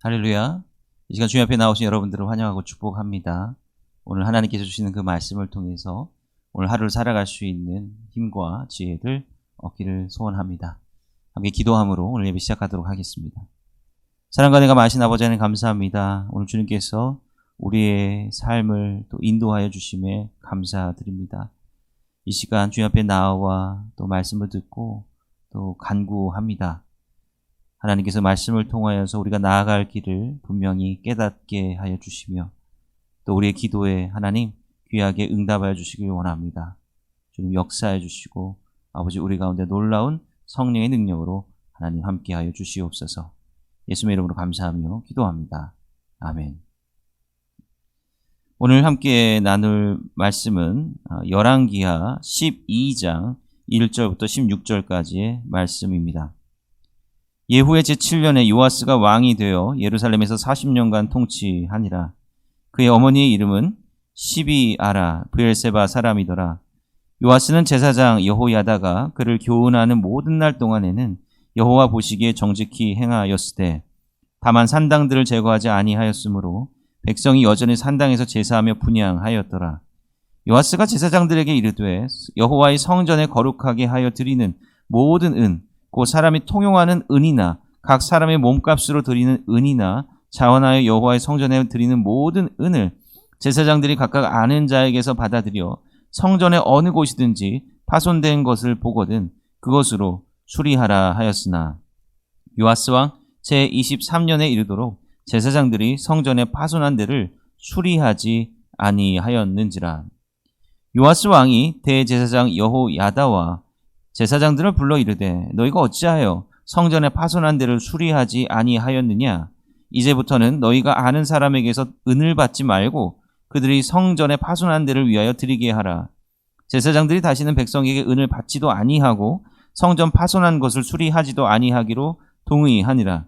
할렐루야. 이 시간 주님 앞에 나오신 여러분들을 환영하고 축복합니다. 오늘 하나님께서 주시는 그 말씀을 통해서 오늘 하루를 살아갈 수 있는 힘과 지혜를 얻기를 소원합니다. 함께 기도함으로 오늘 예배 시작하도록 하겠습니다. 사랑과 내가 마신 아버지 하나님 감사합니다. 오늘 주님께서 우리의 삶을 또 인도하여 주심에 감사드립니다. 이 시간 주님 앞에 나와 또 말씀을 듣고 또 간구합니다. 하나님께서 말씀을 통하여서 우리가 나아갈 길을 분명히 깨닫게 하여 주시며 또 우리의 기도에 하나님 귀하게 응답하여 주시길 원합니다. 주님 역사해 주시고 아버지 우리 가운데 놀라운 성령의 능력으로 하나님 함께하여 주시옵소서. 예수님의 이름으로 감사하며 기도합니다. 아멘. 오늘 함께 나눌 말씀은 열왕기하 12장 1절부터 16절까지의 말씀입니다. 예후의 제7년에 요아스가 왕이 되어 예루살렘에서 40년간 통치하니라. 그의 어머니의 이름은 시비아라 브엘세바 사람이더라. 요아스는 제사장 여호야다가 그를 교훈하는 모든 날 동안에는 여호와 보시기에 정직히 행하였으되 다만 산당들을 제거하지 아니하였으므로 백성이 여전히 산당에서 제사하며 분향하였더라. 요아스가 제사장들에게 이르되 여호와의 성전에 거룩하게 하여 드리는 모든 은 그 사람이 통용하는 은이나 각 사람의 몸값으로 드리는 은이나 자원하여 여호와의 성전에 드리는 모든 은을 제사장들이 각각 아는 자에게서 받아들여 성전의 어느 곳이든지 파손된 것을 보거든 그것으로 수리하라 하였으나 요아스 왕 제23년에 이르도록 제사장들이 성전의 파손한 데를 수리하지 아니하였는지라. 요아스 왕이 대제사장 여호야다와 제사장들을 불러 이르되 너희가 어찌하여 성전의 파손한 데를 수리하지 아니하였느냐? 이제부터는 너희가 아는 사람에게서 은을 받지 말고 그들이 성전의 파손한 데를 위하여 드리게 하라. 제사장들이 다시는 백성에게 은을 받지도 아니하고 성전 파손한 것을 수리하지도 아니하기로 동의하니라.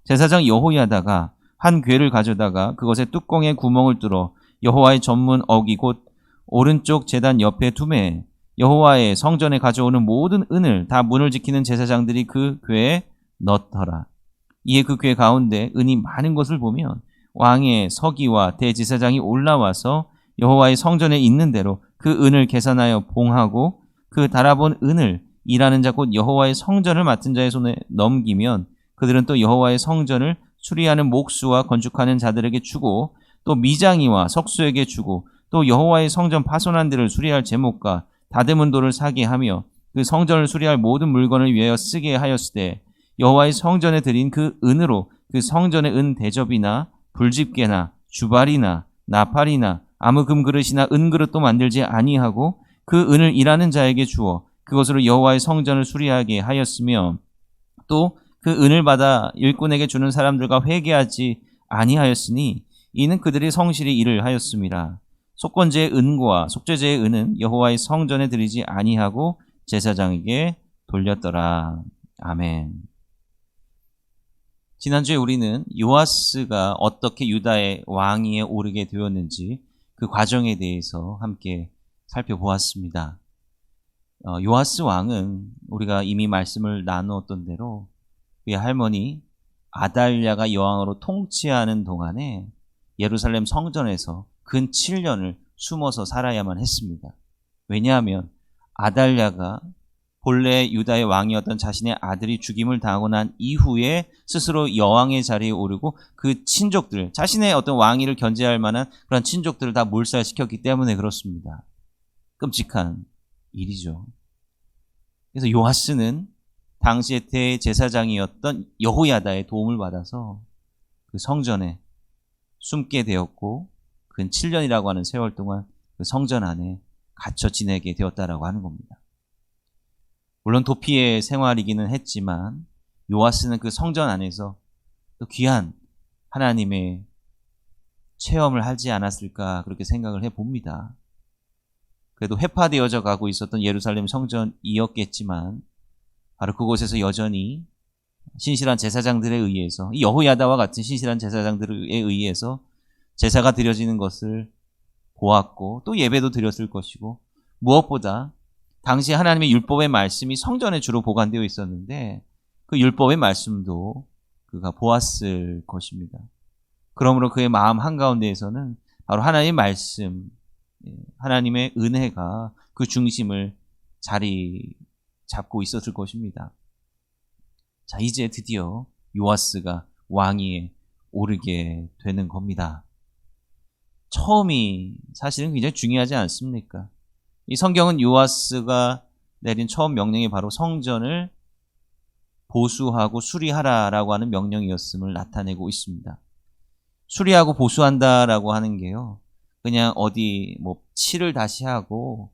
제사장 여호야다가 한 궤를 가져다가 그것의 뚜껑에 구멍을 뚫어 여호와의 전문 어기 곧 오른쪽 제단 옆에 두매 여호와의 성전에 가져오는 모든 은을 다 문을 지키는 제사장들이 그 궤에 넣더라. 이에 그 궤 가운데 은이 많은 것을 보면 왕의 서기와 대제사장이 올라와서 여호와의 성전에 있는 대로 그 은을 계산하여 봉하고 그 달아본 은을 일하는 자 곧 여호와의 성전을 맡은 자의 손에 넘기면 그들은 또 여호와의 성전을 수리하는 목수와 건축하는 자들에게 주고 또 미장이와 석수에게 주고 또 여호와의 성전 파손한 데를 수리할 제목과 다듬은 돌을 사게 하며 그 성전을 수리할 모든 물건을 위하여 쓰게 하였으되 여호와의 성전에 드린 그 은으로 그 성전의 은 대접이나 불집게나 주발이나 나팔이나 아무 금그릇이나 은그릇도 만들지 아니하고 그 은을 일하는 자에게 주어 그것으로 여호와의 성전을 수리하게 하였으며 또 그 은을 받아 일꾼에게 주는 사람들과 회개하지 아니하였으니 이는 그들이 성실히 일을 하였음이라. 속건제의 은과 속죄제의 은은 여호와의 성전에 드리지 아니하고 제사장에게 돌렸더라. 아멘. 지난주에 우리는 요아스가 어떻게 유다의 왕위에 오르게 되었는지 그 과정에 대해서 함께 살펴보았습니다. 요아스 왕은 우리가 이미 말씀을 나누었던 대로 그의 할머니 아달랴가 여왕으로 통치하는 동안에 예루살렘 성전에서 근 7년을 숨어서 살아야만 했습니다. 왜냐하면 아달랴가 본래 유다의 왕이었던 자신의 아들이 죽임을 당하고 난 이후에 스스로 여왕의 자리에 오르고 그 친족들, 자신의 어떤 왕위를 견제할 만한 그런 친족들을 다 몰살시켰기 때문에 그렇습니다. 끔찍한 일이죠. 그래서 요아스는 당시의 대제사장이었던 여호야다의 도움을 받아서 그 성전에 숨게 되었고 근 7년이라고 하는 세월 동안 그 성전 안에 갇혀 지내게 되었다라고 하는 겁니다. 물론 도피의 생활이기는 했지만 요아스는 그 성전 안에서 또 귀한 하나님의 체험을 하지 않았을까 그렇게 생각을 해봅니다. 그래도 회파되어져 가고 있었던 예루살렘 성전이었겠지만 바로 그곳에서 여전히 신실한 제사장들에 의해서 이 여호야다와 같은 신실한 제사장들에 의해서 제사가 드려지는 것을 보았고 또 예배도 드렸을 것이고 무엇보다 당시 하나님의 율법의 말씀이 성전에 주로 보관되어 있었는데 그 율법의 말씀도 그가 보았을 것입니다. 그러므로 그의 마음 한가운데에서는 바로 하나님의 말씀, 하나님의 은혜가 그 중심을 자리 잡고 있었을 것입니다. 자, 이제 드디어 요아스가 왕위에 오르게 되는 겁니다. 처음이 사실은 굉장히 중요하지 않습니까? 이 성경은 요아스가 내린 처음 명령이 바로 성전을 보수하고 수리하라라고 하는 명령이었음을 나타내고 있습니다. 수리하고 보수한다라고 하는 게요, 그냥 어디 뭐 칠을 다시 하고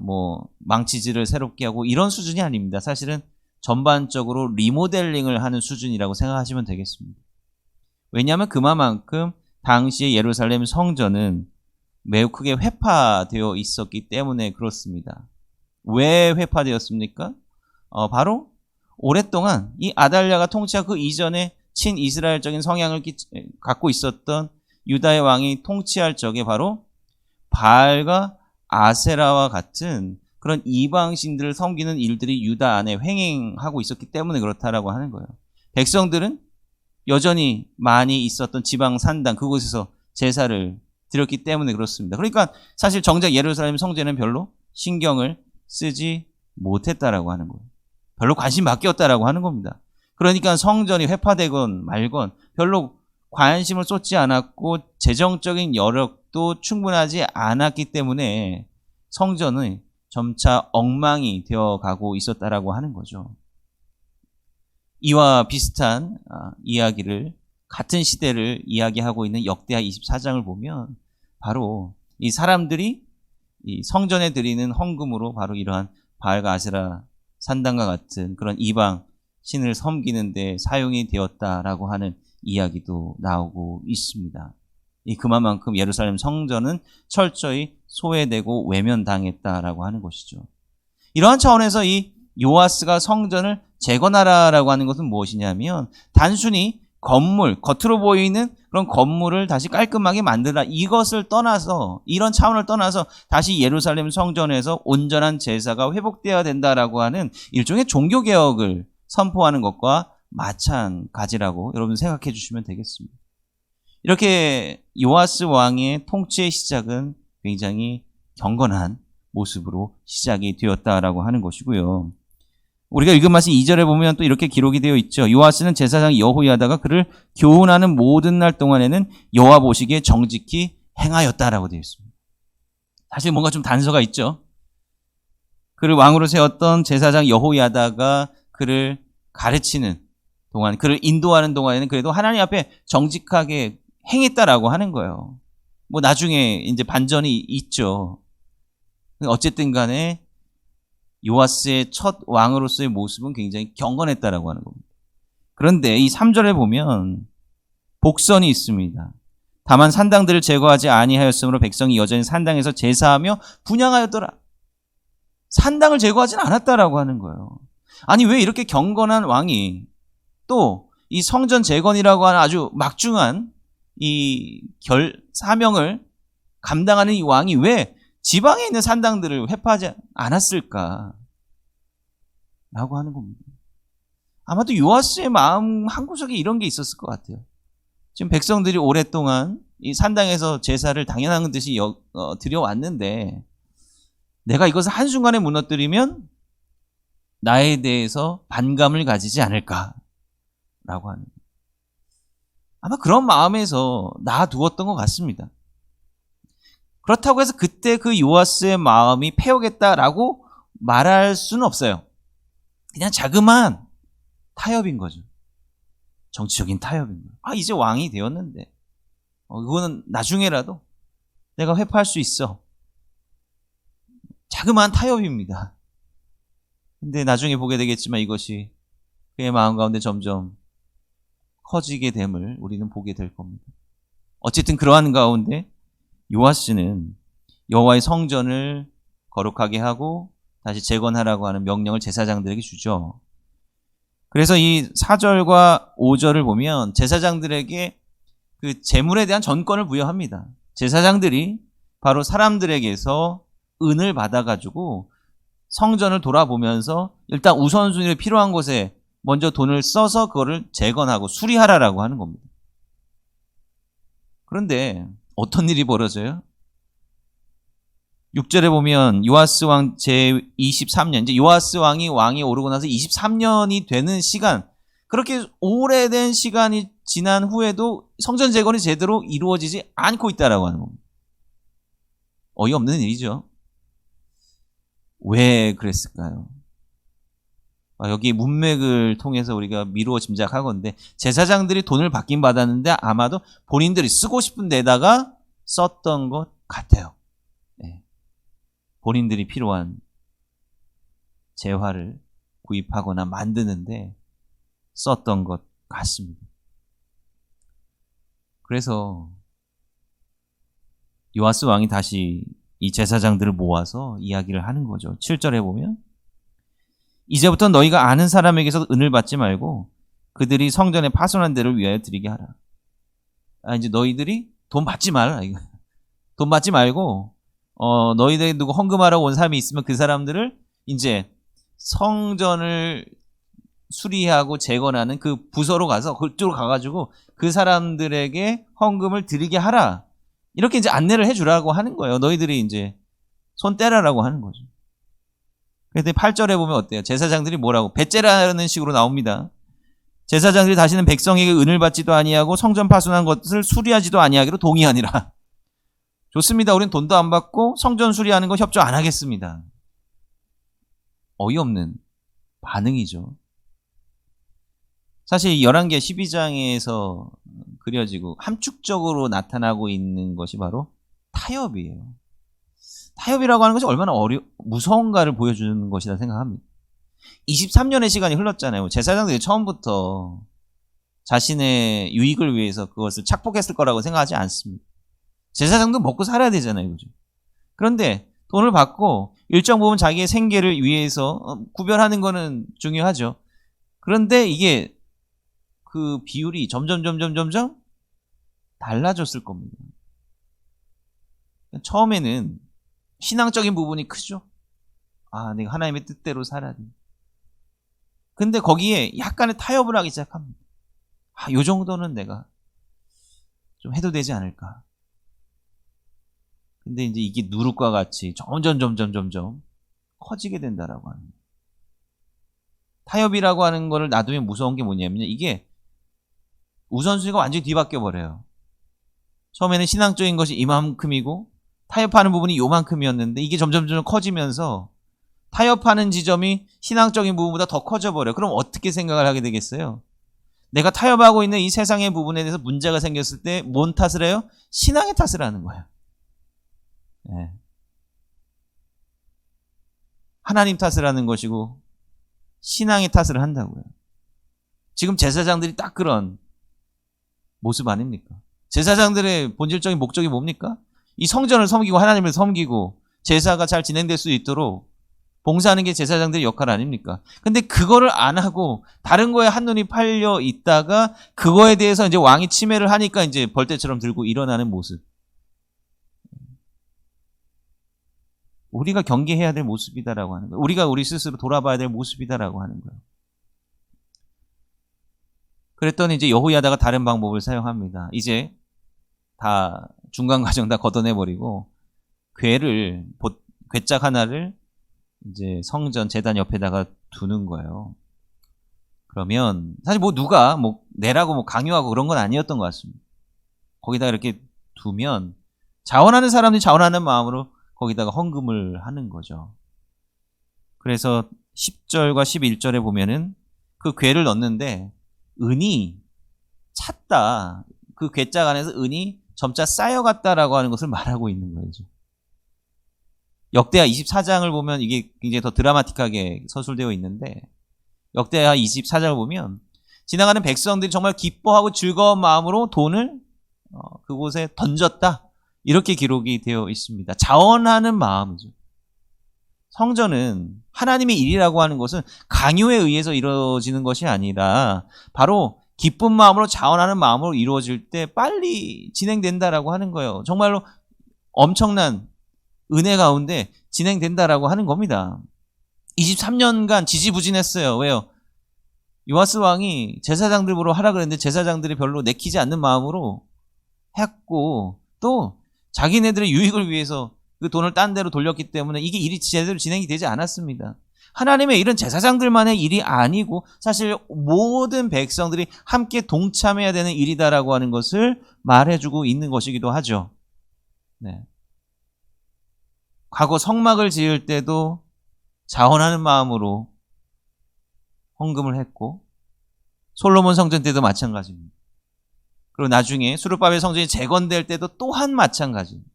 뭐 망치질을 새롭게 하고 이런 수준이 아닙니다. 사실은 전반적으로 리모델링을 하는 수준이라고 생각하시면 되겠습니다. 왜냐하면 그만큼 당시의 예루살렘 성전은 매우 크게 회파되어 있었기 때문에 그렇습니다. 왜 회파되었습니까? 바로 오랫동안 이 아달랴가 통치한 그 이전에 친이스라엘적인 성향을 갖고 있었던 유다의 왕이 통치할 적에 바로 바알과 아세라와 같은 그런 이방신들을 섬기는 일들이 유다 안에 횡행하고 있었기 때문에 그렇다라고 하는 거예요. 백성들은 여전히 많이 있었던 지방 산당 그곳에서 제사를 드렸기 때문에 그렇습니다. 그러니까 사실 정작 예루살렘 성전은 별로 신경을 쓰지 못했다라고 하는 거예요. 별로 관심 바뀌었다라고 하는 겁니다. 그러니까 성전이 회파되건 말건 별로 관심을 쏟지 않았고 재정적인 여력도 충분하지 않았기 때문에 성전은 점차 엉망이 되어가고 있었다라고 하는 거죠. 이와 비슷한 이야기를 같은 시대를 이야기하고 있는 역대하 24장을 보면 바로 이 사람들이 이 성전에 드리는 헌금으로 바로 이러한 바알과 아세라 산당과 같은 그런 이방 신을 섬기는 데 사용이 되었다라고 하는 이야기도 나오고 있습니다. 그만큼 예루살렘 성전은 철저히 소외되고 외면당했다라고 하는 것이죠. 이러한 차원에서 이 요아스가 성전을 재건하라라고 하는 것은 무엇이냐면 단순히 건물, 겉으로 보이는 그런 건물을 다시 깔끔하게 만들라 이것을 떠나서 이런 차원을 떠나서 다시 예루살렘 성전에서 온전한 제사가 회복되어야 된다라고 하는 일종의 종교개혁을 선포하는 것과 마찬가지라고 여러분 생각해 주시면 되겠습니다. 이렇게 요아스 왕의 통치의 시작은 굉장히 경건한 모습으로 시작이 되었다라고 하는 것이고요. 우리가 읽은 말씀 2절에 보면 또 이렇게 기록이 되어 있죠. 요아스는 제사장 여호야다가 그를 교훈하는 모든 날 동안에는 여호와 보시기에 정직히 행하였다라고 되어 있습니다. 사실 뭔가 좀 단서가 있죠. 그를 왕으로 세웠던 제사장 여호야다가 그를 가르치는 동안, 그를 인도하는 동안에는 그래도 하나님 앞에 정직하게 행했다라고 하는 거예요. 뭐 나중에 이제 반전이 있죠. 어쨌든 간에 요아스의 첫 왕으로서의 모습은 굉장히 경건했다라고 하는 겁니다. 그런데 이 3절에 보면 복선이 있습니다. 다만 산당들을 제거하지 아니하였으므로 백성이 여전히 산당에서 제사하며 분향하였더라. 산당을 제거하진 않았다라고 하는 거예요. 아니 왜 이렇게 경건한 왕이 또 이 성전 재건이라고 하는 아주 막중한 이 사명을 감당하는 이 왕이 왜 지방에 있는 산당들을 회파하지 않았을까? 라고 하는 겁니다. 아마도 요아스의 마음 한구석에 이런 게 있었을 것 같아요. 지금 백성들이 오랫동안 이 산당에서 제사를 당연한 듯이 드려왔는데 내가 이것을 한순간에 무너뜨리면 나에 대해서 반감을 가지지 않을까? 라고 하는 아마 그런 마음에서 놔두었던 것 같습니다. 그렇다고 해서 그때 그 요아스의 마음이 패역했다라고 말할 수는 없어요. 그냥 자그마한 타협인 거죠. 정치적인 타협인 거예요. 이제 왕이 되었는데 그거는 나중에라도 내가 회파할 수 있어. 자그마한 타협입니다. 근데 나중에 보게 되겠지만 이것이 그의 마음 가운데 점점 커지게 됨을 우리는 보게 될 겁니다. 어쨌든 그러한 가운데 요아스는 여호와의 성전을 거룩하게 하고 다시 재건하라고 하는 명령을 제사장들에게 주죠. 그래서 이 4절과 5절을 보면 제사장들에게 그 재물에 대한 전권을 부여합니다. 제사장들이 바로 사람들에게서 은을 받아가지고 성전을 돌아보면서 일단 우선순위를 필요한 곳에 먼저 돈을 써서 그거를 재건하고 수리하라라고 하는 겁니다. 그런데 어떤 일이 벌어져요? 6절에 보면 요아스 왕 제23년, 이제 요아스 왕이 오르고 나서 23년이 되는 시간, 그렇게 오래된 시간이 지난 후에도 성전 재건이 제대로 이루어지지 않고 있다라고 하는 겁니다. 어이없는 일이죠. 왜 그랬을까요? 여기 문맥을 통해서 우리가 미루어 짐작하건대 제사장들이 돈을 받긴 받았는데 아마도 본인들이 쓰고 싶은 데다가 썼던 것 같아요. 네. 본인들이 필요한 재화를 구입하거나 만드는데 썼던 것 같습니다. 그래서 요아스 왕이 다시 이 제사장들을 모아서 이야기를 하는 거죠. 7절에 보면 이제부터 너희가 아는 사람에게서 은을 받지 말고 그들이 성전에 파손한 데를 위하여 드리게 하라. 이제 너희들이 돈 받지 말라. 돈 받지 말고 너희들이 누구 헌금하러 온 사람이 있으면 그 사람들을 이제 성전을 수리하고 재건하는 그 부서로 가서 그쪽으로 가가지고 그 사람들에게 헌금을 드리게 하라. 이렇게 이제 안내를 해주라고 하는 거예요. 너희들이 이제 손 떼라라고 하는 거죠. 그런데 8절에 보면 어때요? 제사장들이 뭐라고? 배째라는 식으로 나옵니다. 제사장들이 다시는 백성에게 은을 받지도 아니하고 성전 파손한 것을 수리하지도 아니하기로 동의하니라. 좋습니다. 우리는 돈도 안 받고 성전 수리하는 거 협조 안 하겠습니다. 어이없는 반응이죠. 사실 열왕기하 12장에서 그려지고 함축적으로 나타나고 있는 것이 바로 타협이에요. 타협이라고 하는 것이 얼마나 무서운가를 보여주는 것이라 생각합니다. 23년의 시간이 흘렀잖아요. 제사장들이 처음부터 자신의 유익을 위해서 그것을 착복했을 거라고 생각하지 않습니다. 제사장도 먹고 살아야 되잖아요. 그죠? 그런데 돈을 받고 일정 부분 자기의 생계를 위해서 구별하는 거는 중요하죠. 그런데 이게 그 비율이 점점 달라졌을 겁니다. 처음에는 신앙적인 부분이 크죠. 내가 하나님의 뜻대로 살아야 돼. 근데 거기에 약간의 타협을 하기 시작합니다. 요 정도는 내가 좀 해도 되지 않을까. 근데 이제 이게 누룩과 같이 점점 커지게 된다라고 합니다. 타협이라고 하는 거를 놔두면 무서운 게 뭐냐면요. 이게 우선순위가 완전히 뒤바뀌어 버려요. 처음에는 신앙적인 것이 이만큼이고 타협하는 부분이 요만큼이었는데 이게 점점 커지면서 타협하는 지점이 신앙적인 부분보다 더 커져버려요. 그럼 어떻게 생각을 하게 되겠어요? 내가 타협하고 있는 이 세상의 부분에 대해서 문제가 생겼을 때 뭔 탓을 해요? 신앙의 탓을 하는 거예요. 네. 하나님 탓을 하는 것이고 신앙의 탓을 한다고요. 지금 제사장들이 딱 그런 모습 아닙니까? 제사장들의 본질적인 목적이 뭡니까? 이 성전을 섬기고 하나님을 섬기고 제사가 잘 진행될 수 있도록 봉사하는 게 제사장들의 역할 아닙니까? 근데 그거를 안 하고 다른 거에 한눈이 팔려 있다가 그거에 대해서 이제 왕이 침해를 하니까 이제 벌떼처럼 들고 일어나는 모습. 우리가 경계해야 될 모습이다라고 하는 거예요. 우리가 우리 스스로 돌아봐야 될 모습이다라고 하는 거예요. 그랬더니 이제 여호야다가 다른 방법을 사용합니다. 이제 다 중간 과정 다 걷어내버리고 괴짝 하나를 이제 성전 제단 옆에다가 두는 거예요. 그러면 사실 누가 내라고 강요하고 그런 건 아니었던 것 같습니다. 거기다가 이렇게 두면 자원하는 사람들이 자원하는 마음으로 거기다가 헌금을 하는 거죠. 그래서 10절과 11절에 보면은 그 괴를 넣는데 은이 찼다. 그 괴짝 안에서 은이 점차 쌓여갔다라고 하는 것을 말하고 있는 거죠. 역대하 24장을 보면 이게 굉장히 더 드라마틱하게 서술되어 있는데 역대하 24장을 보면 지나가는 백성들이 정말 기뻐하고 즐거운 마음으로 돈을 그곳에 던졌다. 이렇게 기록이 되어 있습니다. 자원하는 마음이죠. 성전은 하나님의 일이라고 하는 것은 강요에 의해서 이루어지는 것이 아니라 바로 기쁜 마음으로 자원하는 마음으로 이루어질 때 빨리 진행된다라고 하는 거예요. 정말로 엄청난 은혜 가운데 진행된다라고 하는 겁니다. 23년간 지지부진했어요. 왜요? 요아스 왕이 제사장들 보러 하라 그랬는데 제사장들이 별로 내키지 않는 마음으로 했고, 또 자기네들의 유익을 위해서 그 돈을 딴 데로 돌렸기 때문에 이게 일이 제대로 진행이 되지 않았습니다. 하나님의 일은 제사장들만의 일이 아니고 사실 모든 백성들이 함께 동참해야 되는 일이다라고 하는 것을 말해주고 있는 것이기도 하죠. 네. 과거 성막을 지을 때도 자원하는 마음으로 헌금을 했고, 솔로몬 성전 때도 마찬가지입니다. 그리고 나중에 수르바벨 성전이 재건될 때도 또한 마찬가지입니다.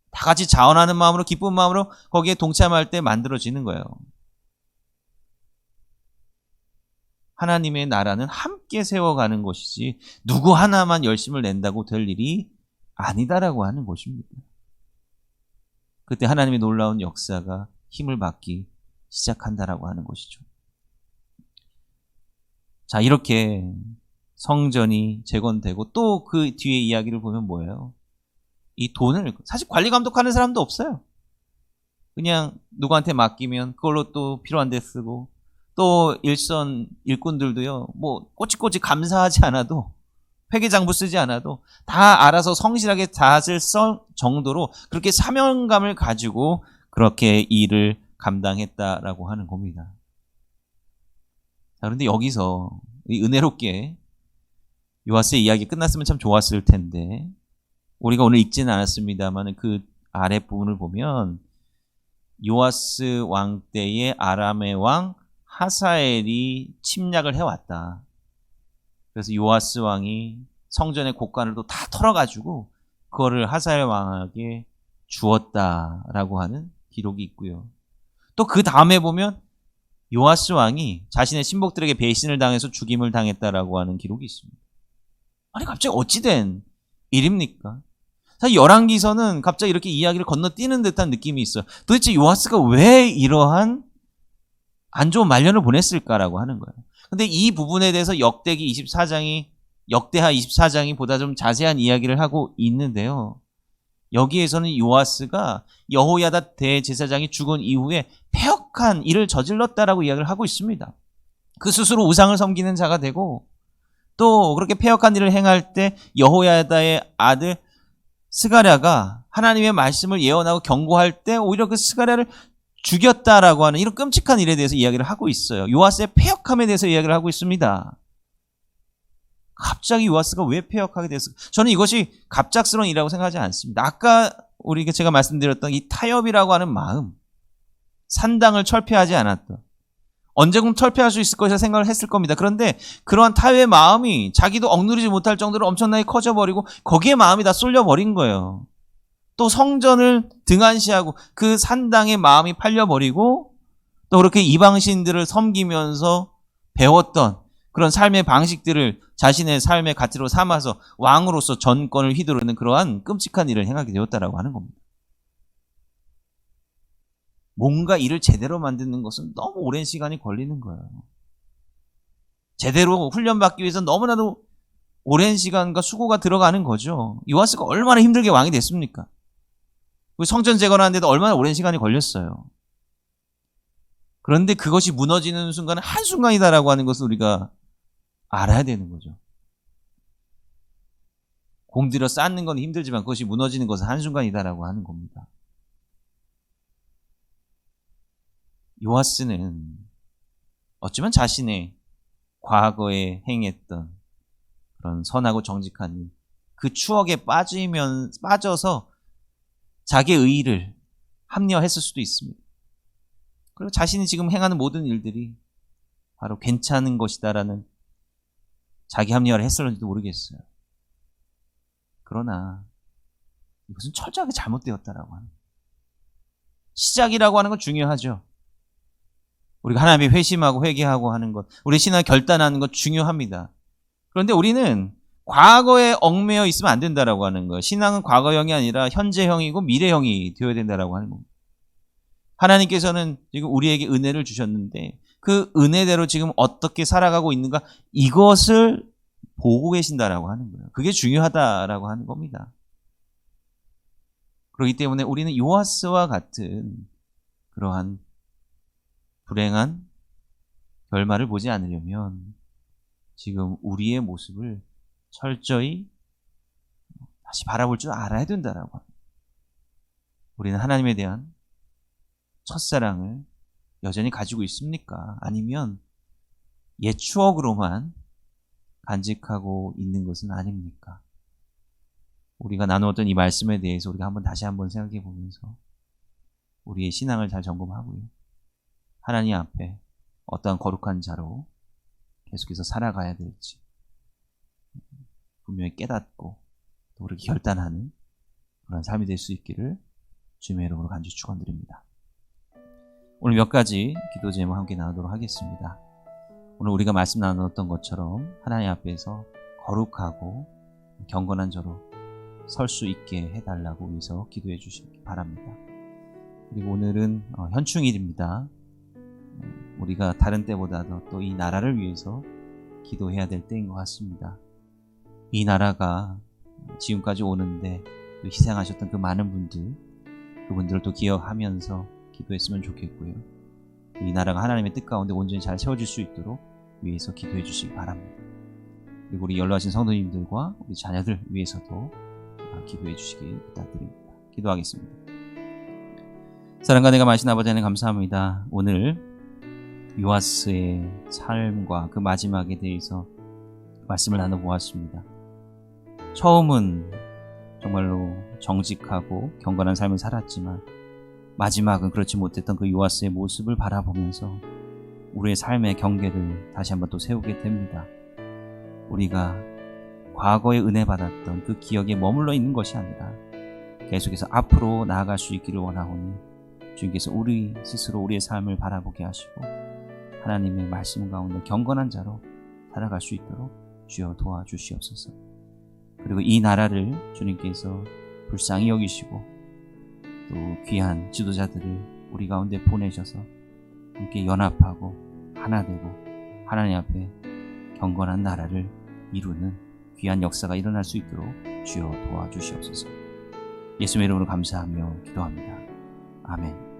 다 같이 자원하는 마음으로, 기쁜 마음으로 거기에 동참할 때 만들어지는 거예요. 하나님의 나라는 함께 세워가는 것이지 누구 하나만 열심을 낸다고 될 일이 아니다라고 하는 것입니다. 그때 하나님의 놀라운 역사가 힘을 받기 시작한다라고 하는 것이죠. 자, 이렇게 성전이 재건되고 또 그 뒤에 이야기를 보면 뭐예요? 이 돈을 사실 관리 감독하는 사람도 없어요. 그냥 누구한테 맡기면 그걸로 또 필요한 데 쓰고, 또 일선 일꾼들도요, 뭐 꼬치꼬치 감사하지 않아도, 회계장부 쓰지 않아도 다 알아서 성실하게 잣을 쓸 정도로 그렇게 사명감을 가지고 그렇게 일을 감당했다라고 하는 겁니다. 자, 그런데 여기서 은혜롭게 요아스의 이야기 끝났으면 참 좋았을 텐데, 우리가 오늘 읽지는 않았습니다만 그 아랫부분을 보면 요아스 왕 때의 아람의 왕 하사엘이 침략을 해왔다. 그래서 요아스 왕이 성전의 곳간을 또 다 털어가지고 그거를 하사엘 왕에게 주었다라고 하는 기록이 있고요. 또 그 다음에 보면 요아스 왕이 자신의 신복들에게 배신을 당해서 죽임을 당했다라고 하는 기록이 있습니다. 아니, 갑자기 어찌된 일입니까? 사실 열왕기서는 갑자기 이렇게 이야기를 건너뛰는 듯한 느낌이 있어요. 도대체 요아스가 왜 이러한 안 좋은 말년을 보냈을까라고 하는 거예요. 근데 이 부분에 대해서 역대하 24장이 보다 좀 자세한 이야기를 하고 있는데요. 여기에서는 요아스가 여호야다 대제사장이 죽은 이후에 패역한 일을 저질렀다라고 이야기를 하고 있습니다. 그 스스로 우상을 섬기는 자가 되고, 또 그렇게 패역한 일을 행할 때 여호야다의 아들 스가랴가 하나님의 말씀을 예언하고 경고할 때 오히려 그 스가랴를 죽였다라고 하는 이런 끔찍한 일에 대해서 이야기를 하고 있어요. 요아스의 패역함에 대해서 이야기를 하고 있습니다. 갑자기 요아스가 왜 패역하게 됐을까? 저는 이것이 갑작스러운 일이라고 생각하지 않습니다. 아까 제가 말씀드렸던 이 타협이라고 하는 마음, 산당을 철폐하지 않았던, 언제든 철폐할 수 있을 것이라 생각을 했을 겁니다. 그런데 그러한 타협의 마음이 자기도 억누르지 못할 정도로 엄청나게 커져버리고 거기에 마음이 다 쏠려버린 거예요. 또 성전을 등한시하고 그 산당의 마음이 팔려버리고, 또 그렇게 이방신들을 섬기면서 배웠던 그런 삶의 방식들을 자신의 삶의 가치로 삼아서 왕으로서 전권을 휘두르는 그러한 끔찍한 일을 행하게 되었다라고 하는 겁니다. 뭔가 일을 제대로 만드는 것은 너무 오랜 시간이 걸리는 거예요. 제대로 훈련받기 위해서 너무나도 오랜 시간과 수고가 들어가는 거죠. 요아스가 얼마나 힘들게 왕이 됐습니까? 성전 재건하는데도 얼마나 오랜 시간이 걸렸어요. 그런데 그것이 무너지는 순간은 한순간이다라고 하는 것을 우리가 알아야 되는 거죠. 공들여 쌓는 건 힘들지만 그것이 무너지는 것은 한순간이다라고 하는 겁니다. 요아스는 어쩌면 자신의 과거에 행했던 그런 선하고 정직한 일, 그 추억에 빠져서 자기의 의의를 합리화했을 수도 있습니다. 그리고 자신이 지금 행하는 모든 일들이 바로 괜찮은 것이다라는 자기 합리화를 했을는지도 모르겠어요. 그러나 이것은 철저하게 잘못되었다라고 하는, 시작이라고 하는 건 중요하죠. 우리가 하나님의 회심하고 회개하고 하는 것, 우리 신앙을 결단하는 것 중요합니다. 그런데 우리는 과거에 얽매여 있으면 안 된다라고 하는 거예요. 신앙은 과거형이 아니라 현재형이고 미래형이 되어야 된다라고 하는 겁니다. 하나님께서는 지금 우리에게 은혜를 주셨는데 그 은혜대로 지금 어떻게 살아가고 있는가, 이것을 보고 계신다라고 하는 거예요. 그게 중요하다라고 하는 겁니다. 그렇기 때문에 우리는 요아스와 같은 그러한 불행한 결말을 보지 않으려면 지금 우리의 모습을 철저히 다시 바라볼 줄 알아야 된다라고 합니다. 우리는 하나님에 대한 첫사랑을 여전히 가지고 있습니까? 아니면 옛 추억으로만 간직하고 있는 것은 아닙니까? 우리가 나누었던 이 말씀에 대해서 우리가 다시 한번 생각해 보면서 우리의 신앙을 잘 점검하고요. 하나님 앞에 어떠한 거룩한 자로 계속해서 살아가야 될지 분명히 깨닫고 또 그렇게 결단하는 그런 삶이 될 수 있기를 주님의 이름으로 간절히 축원드립니다. 오늘 몇 가지 기도 제목 함께 나누도록 하겠습니다. 오늘 우리가 말씀 나누었던 것처럼 하나님 앞에서 거룩하고 경건한 자로 설 수 있게 해달라고 위해서 기도해 주시기 바랍니다. 그리고 오늘은 현충일입니다. 우리가 다른 때보다도 또 이 나라를 위해서 기도해야 될 때인 것 같습니다. 이 나라가 지금까지 오는데 또 희생하셨던 그 많은 분들, 그분들을 또 기억하면서 기도했으면 좋겠고요. 이 나라가 하나님의 뜻 가운데 온전히 잘 세워질 수 있도록 위해서 기도해 주시기 바랍니다. 그리고 우리 연로하신 성도님들과 우리 자녀들 위해서도 기도해 주시기 부탁드립니다. 기도하겠습니다. 사랑과 내가 마신 아버지 하나님 감사합니다. 오늘 요아스의 삶과 그 마지막에 대해서 말씀을 나눠보았습니다. 처음은 정말로 정직하고 경건한 삶을 살았지만 마지막은 그렇지 못했던 그 요아스의 모습을 바라보면서 우리의 삶의 경계를 다시 한번 또 세우게 됩니다. 우리가 과거에 은혜 받았던 그 기억에 머물러 있는 것이 아니라 계속해서 앞으로 나아갈 수 있기를 원하오니 주님께서 우리 스스로 우리의 삶을 바라보게 하시고 하나님의 말씀 가운데 경건한 자로 살아갈 수 있도록 주여 도와주시옵소서. 그리고 이 나라를 주님께서 불쌍히 여기시고 또 귀한 지도자들을 우리 가운데 보내셔서 함께 연합하고 하나 되고 하나님 앞에 경건한 나라를 이루는 귀한 역사가 일어날 수 있도록 주여 도와주시옵소서. 예수님의 이름으로 감사하며 기도합니다. 아멘.